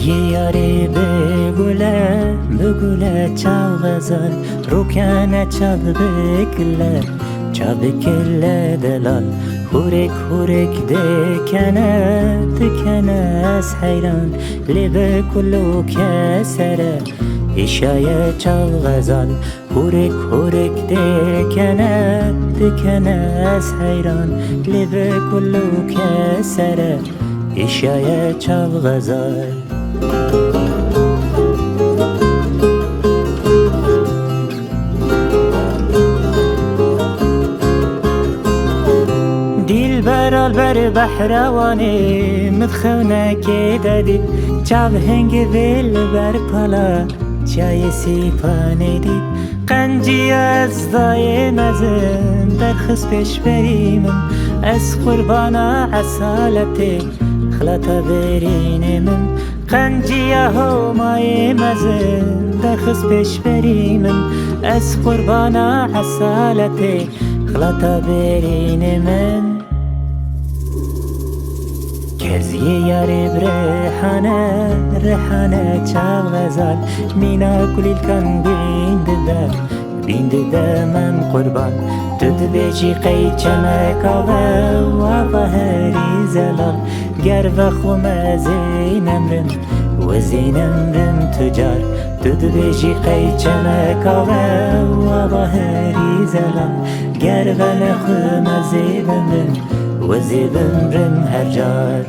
یاری بگوله چاو غزال روکنه چاو بکله دلال هورک دکنه از حیران لب کلو کسره ایشای چاو غزال هورک دکنه از حیران لب کلو کسره ایشای چاو غزال دیل برال بر بحروانی مدخونه که دادید چاو هنگ ویل بر پالا چای سیپانه دید قنجی از دای مزن در خس پیش بریمم از قربانا عسالته خلاطا برین من قنجی ها مای مزن در خس پیش بریمم از قربانا عسالته خلاطا برین من کزی یاری ریحانه چاو غزال مینا کلیل کن بینده من قربان دود بیجی قی چمکاوه و بهری زلال گر و خوم زینمرم تجار دود بیجی قی چمکاوه و بهری زلال گر و نخوم زیبمرم هر جار